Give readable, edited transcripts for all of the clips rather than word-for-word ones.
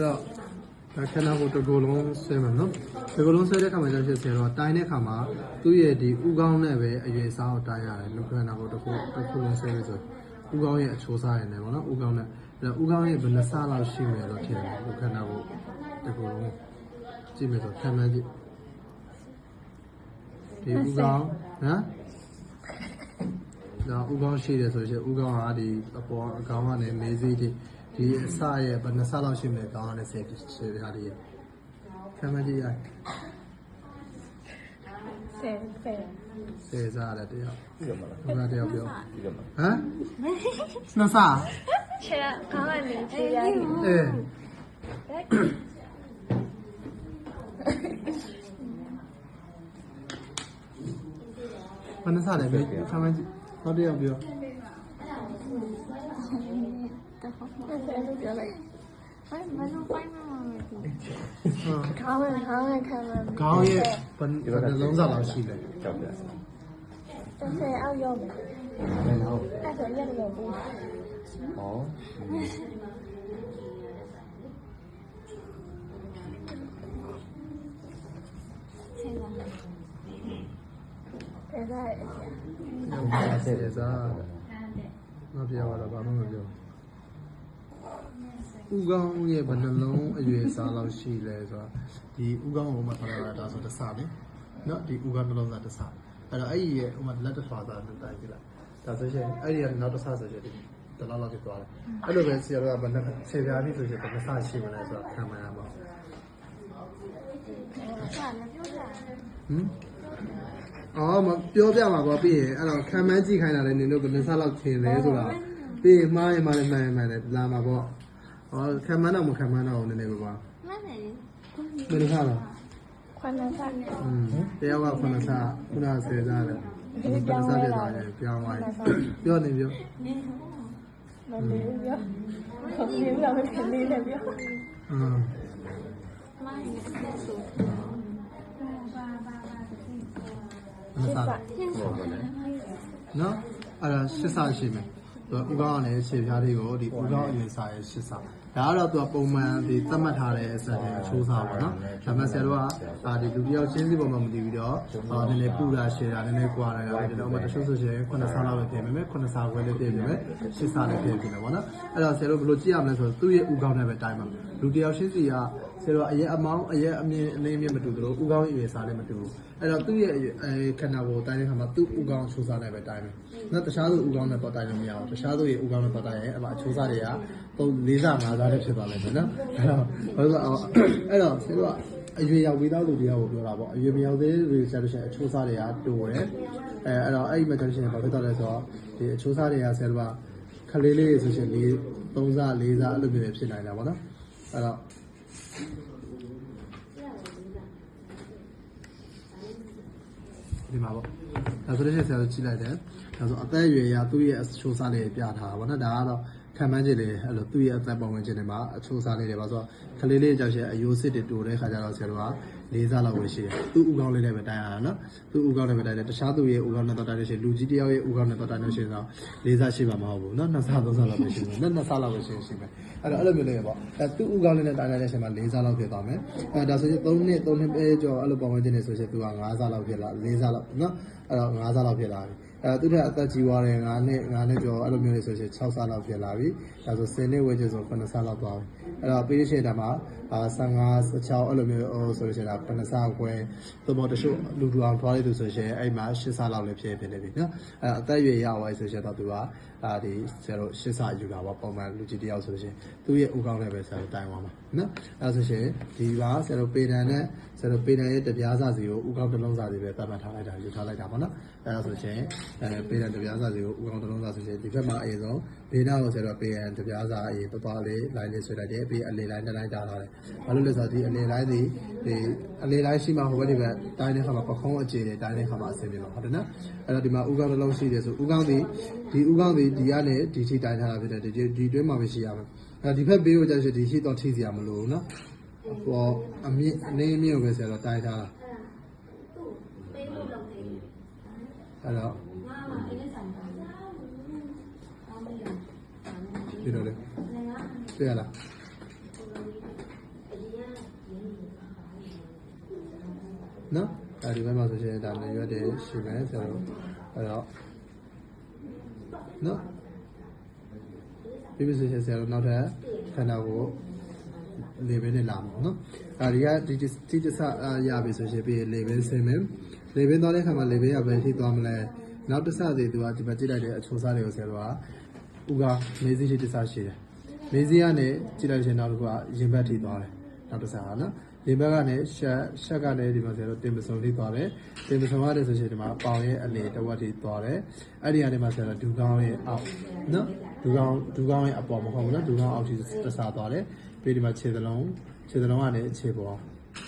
တော့ခဏကိုတကူလုံးဆွဲမယ်နော်တကူလုံးဆွဲတဲ့ခါမှာကျတော့ဆရာတော့တိုင်းတဲ့ခါမှာသူ့ရဲ့ဒီဥကောင်းနဲ့ပဲအရွယ်စားကိုတိုင်းရတယ်လူခဏကိုတကူလုံးဆွဲလို့ဆိုဥကောင်းရဲ့အချိုးစားရတယ်ပေါ့နော်ဥကောင်းနဲ့ဥကောင်းရဲ့ဘယ်နှစားလောက်ရှိမယ်တော့ထင်တယ်လူခဏကိုတကူလုံးကြည့်မယ်ဆိုခံမှန်းကြည့်ဒီဥကောင်းနော်ဒါဥကောင်းရှိတယ်ဆိုရင်ဥကောင်းဟာဒီအပေါ်အကောင်ကနေမေးစေးဒီအစရဲ့ဘယ်နှဆလောက်ရှိမလဲကောင်းရတယ်10ပြားလေးခံမကြည့်ရ10စားရတယ်တရားပြီးတော့မလားဘယ်တရားပြောပြီးတော့မလားဟမ်နှစ်ဆချေကောင်းတယ်ချေရတယ်ဘယ်နှဆလဲပဲခံမကြည့်နောက်တရားပြောခေါင်းရဲ့ဘယ်လုံးစားလောက်ရှိလဲ30အောက်ရောက်မယ်အဲ့ဒါရက်လို့ဘူးဟော10စားမပြောတော့ဘာမှမပြောဥကောင်းရဲ့ဘယ်နှလုံးအရွယ်စားလောက်ရှိလဲဆိုတော့ဒီဥကောင်းကိုမှထားရတာဆိုတစ်စလေနော်ဒီဥကောင်းနှလုံးသားတစ်စအဲ့တော့အဲ့ဒီရဲ့ဥမာလက်တစ်ဖာသားလို့တိုင်းပြလိုက်ဒါဆိုရင်အဲ့ဒီကနောက်တစ်စဆိုရင်ဒီလောက်ဖြစ်သွားတယ်အဲ့လိုပဲဆရာတို့ကဘယ်နှဆယ်ပြားပြီဆိုရင်ဘယ်နှစရှိမလဲဆိုတော့ခံမှန်းရမှာအော်မပြောပြမှာပေါ့ပြီးရင်အဲ့တော့ခံမှန်းကြည့်ခိုင်းတာလည်းနင်တို့ဘယ်နှစလောက်ထင်လဲဆိုတာပြီးရင်မှားရင်မှလည်းမှန်လာမှာပေါ့ခံမှန်းတော့မခံမှန်းတော့နည်းနည်းပဲပါမှန်တယ်ဘယ်လိုခါလဲခွန်းစားတရားကခွန်းစားခုနဆယ်စားတယ်ခွန်းစားပြတာလည်းပြောင်းသွားပြီပြောနေပြောမလေးပြောခမင်းလာမခလေးလည်းပြောမိုင်းနဲ့ဆက်ဆိုနော်အဲ့ဒါရှစ်ဆရှိမယ်သူကဥကောင်းနဲ့ခြေဖြားလေးကိုဒီဥကောင်းအရင်စားရဲ့ရှစ်ဆဒါကတော့သူကပုံမှန်ဒီသတ်မှတ်ထားတဲ့အစနဲ့အချိုးစားပါနော်ဒါမှဆရာတို့ကဒီလူတယောက်ချင်းစီပုံမှန်မသိပြီးတော့နည်းနည်းပူတာရှည်တာနည်းနည်းကွာတာလည်းဒီတော့မှတချို့ဆိုရင်9ဆလောက်ပဲပြင်မယ်9ဆခွဲလေးပြင်မယ်10ဆလည်းပြင်မယ်ပေါ့နော်အဲ့တော့ဆရာတို့ဘယ်လိုကြည့်ရမလဲဆိုတော့သူ့ရဲ့ဥကောင်းနဲ့ပဲတိုင်းပါလူတယောက်ချင်းစီကဆရာတို့အရင်အမောင်းအရင်အမြင်အနေနဲ့မတူသလိုဥကောင်းရဲ့စားလည်းမတူဘူးအဲ့တော့သူ့ရဲ့ခန္ဓာကိုယ်တိုင်းတဲ့ခါမှာသူ့ဥကောင်းချိုးစားနဲ့ပဲတိုင်းမယ်နော်တခြားသူဥကောင်းနဲ့ပတ်တိုင်းလို့မရဘူးတခြားသူရဲ့ဥကောင်းနဲ့ပတ်တိုင်းရင်အမအချိုးစားတွေက4 5စားတဲ့ဖြစ်သွားလိမ့်မယ်နော်အဲ့တော့ဆရာတို့ကအရွေရောက်ပြီးသားလူတရားကိုပြောတာပေါ့အရွေမရောက်သေးတဲ့ solution အချိုးစားတွေကတိုးတယ်အဲ့တော့အဲ့ဒီ meditation ဘာဖြစ်သွားလဲဆိုတော့ဒီအချိုးစားတွေကဆရာတို့ကခလေးလေးဆိုရှင်3စား4စားအဲ့လိုမျိုးဖြစ်နိုင်တာပေါ့နော်အဲ့တော့ဒီမှာပေါ့ဒါဆိုရင်ဆရာတို့ကြည့်လိုက်တယ်ဒါဆိုအသက်အရွယ်ရာသူ့ရဲ့အချိုးစားလေးပြထားတာပေါ့နော်ဒါကတော့ခံမှန်းကြည့်လေအဲ့လိုသူ့ရဲ့အသက်ပုံဝင်ခြင်းတွေမှာအချိုးစားလေးတွေပါဆိုတော့ခလေးလေးကြောက်ရှင်အယိုးစစ်တွေတူတဲ့ခါကျတော့ဆရာတို့က4စားလောက်ပဲရှိတယ်သူ့ဥကောင်းလေးလည်းပဲတိုင်းရတာနော်သူ့ဥကောင်းလည်းပဲတိုင်းတယ်တခြားသူရဲ့ဥကောင်းနဲ့တော့တိုင်းလို့ရှိရင်လူကြီးတယောက်ရဲ့ဥကောင်းနဲ့တော့တိုင်းလို့ရှိရင်တော့4စားရှိမှာမဟုတ်ဘူးနော်2စား3စားလောက်ပဲရှိမယ်2စားလောက်ပဲရှိမယ်အဲ့တော့အဲ့လိုမျိုးလေးပေါ့အဲသူ့ဥကောင်းလေးနဲ့တိုင်းတဲ့အချိန်မှာ4စားလောက်ဖြစ်သွားမယ်အဲဒါဆိုရင်3နှစ်ပဲကျော်အဲ့လိုပုံဝင်ခြင်းတွေဆိုရင်သူက5စားလောက်ဖြစ်လာ4စားလောက်နော်အဲ့တော့5စားလောက်ဖြစ်လာပြီသူတို့အသက်ကြီးသွားတယ်9နှစ်ကျော်အဲ့လိုမျိုးလေးဆိုရင်6ဆလောက်ဖြစ်လာပြီဒါဆို10နှစ်ဝန်းကျင်ဆို9ဆလောက်သွားပြီအဲ့တော့ပြီးရှင်တာမှာ15 16အဲ့လိုမျိုးဆိုရင်ဒါ9ဆခွဲသို့မဟုတ်တချို့လူတူအောင်ထွားလိုက်သူဆိုရင်အဲ့မှာ10ဆလောက်လည်းဖြစ်နေပြီနော်အဲ့အသက်အရွယ်ရသွားပြီဆိုရင်တော့သူကဒီဆရာတို့10ဆယူတာပေါ့ပုံမှန်လူကြီးတယောက်ဆိုရင်သူ့ရဲ့ဥကောင်းလည်းပဲဆရာတို့တိုင်းသွားမှာနော်အဲ့ဆိုရှင်ဒီပါဆရာတို့ပေတံနဲ့ဆရာတို့ပေတံရဲ့တပြားစာစီကိုဥကောင်းတစ်လုံးစာစီပဲသတ်မှတ်ထားလိုက်တာယူထားလိုက်တာပေါ့နော်အဲ့ဒါဆိုရှင်ပေတံတပြားစာစီကိုဥကောင်းတစ်လုံးစာဆိုရင်ဒီဘက်မှာအရင်ဆုံးဘေးနားကိုဆရာတို့ပေတံတပြားစာအရင်သွားလေးလိုင်းလေးဆွဲလိုက်တယ်ပြီးအလေလိုင်းတစ်လိုင်းတားထားတယ်ဘာလို့လဲဆိုတော့ဒီအလေလိုင်းဒီအလေလိုင်းရှိမှဟိုဘက်ဒီဘက်တိုင်းတဲ့ခါမှာပခုံးအခြေတွေတိုင်းတဲ့ခါမှာအဆင်ပြေမှာဟုတ်တယ်နော်အဲ့တော့ဒီမှာဥကောင်းတစ်လုံးရှိတယ်ဆိုဥကောင်းဒီဒီကနေဒီထိတိုင်းထားတာဖြစ်တယ်ဒီတွင်းမှာပဲရှိရမယ်အဲ့ဒီဘက်ဘေးကိုကြာရှိဒီရှိတော့ထိစီရမလို့နော်ဟောအမြင့်အနေမြင့်ကိုပဲဆရာတော့တိုင်းထားတာအဲ့တော့ဒီလိုလေတွေ့ရလား နော်ဒီဘက်မှာဆိုရှင်ဒါနေရွက်တယ်ရှိမယ်ဆိုတော့အဲ့တော့နော်ပြီးပြီဆိုရှင်ဆရာတို့နောက်ထပ်ခန္ဓာကိုလေဘယ်နဲ့လာမှာနော်ဒီကဒီတစရပြီဆိုရှင်ပြီးလေဘယ်ဆင်းမယ်လေဘယ်သွားတဲ့ခါမှာလေဘယ်ရပဲထိသွားမလဲနောက်တစစီသူကဒီမှာကြည့်လိုက်တဲ့အချိုးစားတွေကိုဆရာတို့ကဥကမေးစီထိတစရှိတယ်မေးစီကနေကြည့်လိုက်ရှင်နောက်တစ်ခုကရင်ဘတ်ထိသွားတယ်နောက်တစကနော်ရင်ဘတ်ကနေရှက်ကနေဒီမှာဆရာတို့တင်ပစုံထိသွားတယ်တင်ပစုံရတယ်ဆိုရှင်ဒီမှာပေါင်ရဲ့အလေတဝက်ထိသွားတယ်အဲ့ဒီကနေမှဆရာတို့ဒူကောင်းရဲ့အောက်နော်ဒူကောင်းရဲ့အပေါ်မဟုတ်ဘူးနော်ဒူကောင်းအောက်ထိတစသွားတယ်ပြီးဒီမှာခြေသလုံးကနေခြေပေါ်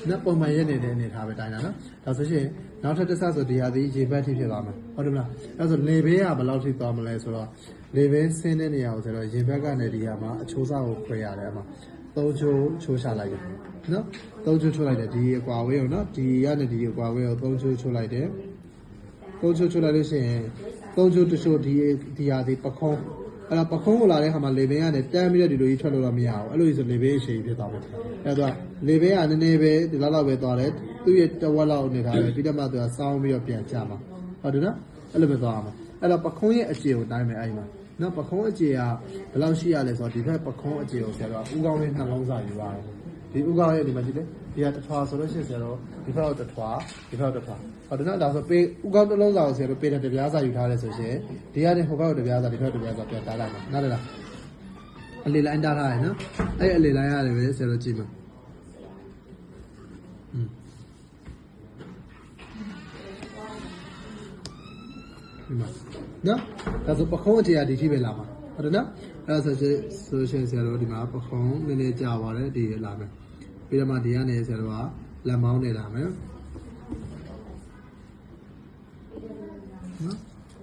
နော်ပုံမှန်ရက်နေတဲ့အနေထားပဲတိုင်းတာနော်ဒါဆိုရှင်နောက်ထပ်တစ်ဆဆိုဒီဟာဒီရေဘတ်ထိဖြစ်သွားမှာဟုတ်တယ်မလားအဲ့ဆိုလေဘေးကဘယ်လောက်ထိသွားမလဲဆိုတော့လေဘေးဆင်းတဲ့နေရာကိုဆိုတော့ရေဘတ်ကနေဒီဟာမှာအချိုးစားကိုခွဲရတယ်အမှ3ချိုးချလိုက်တယ်နော်3ချိုးလိုက်တယ်ဒီအကွာဝေးကိုနော်ဒီကနေဒီအကွာဝေးကို3ချိုးလိုက်တယ်3ချိုးလိုက်လို့ရှိရင်3ချိုးတစ်ချိုးဒီဟာဒီပခုံးအဲ့တော့ပခုံးကိုလာတဲ့ခါမှာလေဘေးကနေတန်းပြီးတော့ဒီလိုကြီးထွက်လို့တော့မရဘူးအဲ့လိုကြီးဆိုလေဘေးအရှိန်ဖြစ်သွားမယ်အဲ့တော့လေဘေးကနည်းနည်းပဲဒီလောက်ပဲသွားတယ်သူ့ရဲ့တဝက်လောက်နေတာပဲပြီးတော့မှသူကစောင်းပြီးတော့ပြန်ချမှာဟုတ်တယ်နော်အဲ့လိုပဲသွားမှာအဲ့တော့ပခုံးရဲ့အခြေကိုတိုင်းမယ်အဲ့မှာနော်ပခုံးအခြေကဘယ်လောက်ရှိရလဲဆိုတော့ဒီဘက်ပခုံးအခြေကိုဆရာတော့ဥကောင်းလေးနှလုံးစာယူရတယ်ဒီဥကောင်းရဲ့ဒီမှာကြည့်လေဒီကတထွာဆိုလို့ရှိရင်ဆရာတော့ဒီဘက်တော့တထွာဒီဘက်တော့တထွာဟုတ်တယ်နော်ဒါဆိုပေးဥကောင်းတစ်လုံးစာကိုဆရာတို့ပေးတဲ့တပြားစာယူထားလဲဆိုရှင်ဒီကနေဟိုဘက်ကိုတပြားစာဒီဘက်တပြားစာပြန်တားလိုက်မှာနားလည်လားအလေလိုင်းတားထားရနော်အဲ့အလေလိုင်းရတယ်ပဲဆရာတို့ကြည့်မှာဒီမှာနော်ဒါဆိုပခုံးအခြေရဒီထိပဲလာမှာဟုတ်တယ်နော်အဲ့ဆိုရှင်ဆရာတို့ဒီမှာပခုံးနည်းနည်းကြာပါတယ်ဒီလာမယ်ပြီးတော့မှဒီကနေဆရာတို့ကလက်မောင်းနေလာမယ်နော်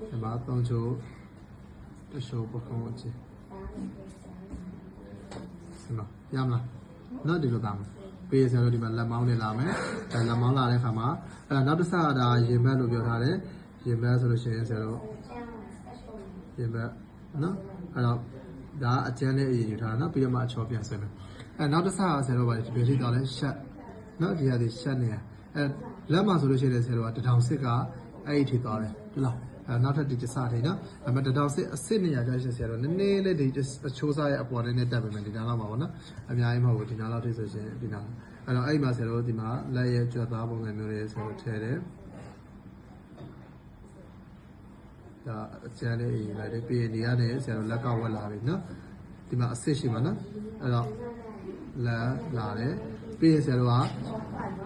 ဒီမှာ3ချိုးတချိုးပခုံးအခြေနော်ရမလားနော်ဒီလိုသားမယ်ပြီးဆရာတို့ဒီမှာလက်မောင်းနေလာမယ်အဲလက်မောင်းလာတဲ့ခါမှာအဲ့နောက်တစ်ဆကဒါရင်ဘတ်လို့ပြောထားတယ်ရင်ဘတ်ဆိုလို့ရှိရင်ဆရာတို့ရင်ဘတ်နော်အဲ့တော့ဒါအကျန်းလေးအရင်ယူထားတာနော်ပြီးတော့မှအချောပြန်ဆွဲမယ်အဲနောက်တစ်ဆကဆရာတို့ဗာဒီဘယ်ထိတော့လဲရှက်နော်ဒီဟာဒီရှက်နေရအဲလက်မှာဆိုလို့ရှိရင်ဆရာတို့ကတထောင်စစ်ကအဲ့ဒီထိသွားတယ်ဟုတ်လားအဲနောက်ထပ်ဒီတစ်ဆထိနော်အမတထောင်စစ်အစစ်နေရကြရှင်ဆရာတို့နည်းနည်းလေးဒီအချိုးစားရဲ့အပေါ်လေးနဲ့တက်ပေးမယ်ဒီနားလောက်ပါပေါ့နော်အများကြီးမဟုတ်ဘူးဒီနားလောက်ထိဆိုရှင်ဒီနားအဲ့တော့အဲ့မှာဆရာတို့ဒီမှာလက်ရဲ့ကြွက်သားပုံစံမျိုးလေးဆရာတို့ထည့်တယ်ဒါအကျန်းလေးအရင်လိုက်တယ်ပြီးရင်ဒီကနေဆရာတို့လက်ကဝက်လာပြီနော်ဒီမှာအစစ်ရှိမှာနော်အဲ့တော့လက်လာတယ်ပြီးရင်ဆရာတို့က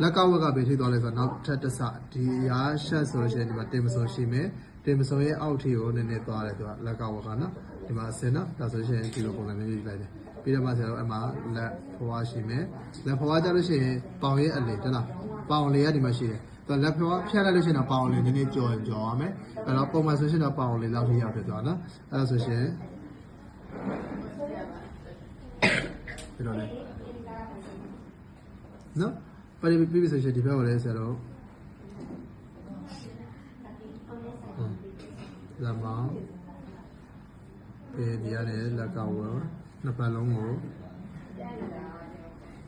လက်ကဝက်ကပဲထိသွားလဲဆိုတော့နောက်ထပ်တစ်ဆဒီရာရှက်ဆိုလို့ရှိရင်ဒီမှာတင်မစုံရှိမယ်တင်မစုံရဲ့အောက်ထိကိုနည်းနည်းသွားတယ်သူကလက်ကဝက်ကနော်ဒီမှာအစစ်နော်ဒါဆိုရှင်ဒီလိုပုံစံမျိုးယူလိုက်တယ်ပြီးတော့မှဆရာတို့အမှလက်ဖွားရှိမယ်လက်ဖွားကြလို့ရှိရင်ပေါင်ရဲ့အလေတလားပေါင်လေကဒီမှာရှိတယ်လက်ဖွားဖြတ်လိုက်လို့ရှိရင်တော့ပေါင်လေနည်းနည်းကြော်ရမယ်အဲ့တော့ပုံမှန်ဆိုရှင်တော့ပေါင်လေလောက်ထိရောက်ဖြစ်သွားနော်အဲ့ဒါဆိုရှင်ဒီလိုလေနော်ပြီးပြီဆိုရှင်ဒီဘက်ကိုလည်းဆရာတို့လက်မောင်းပြီးဒီရတဲ့လက်ကဝနှစ်ပတ်လုံးကို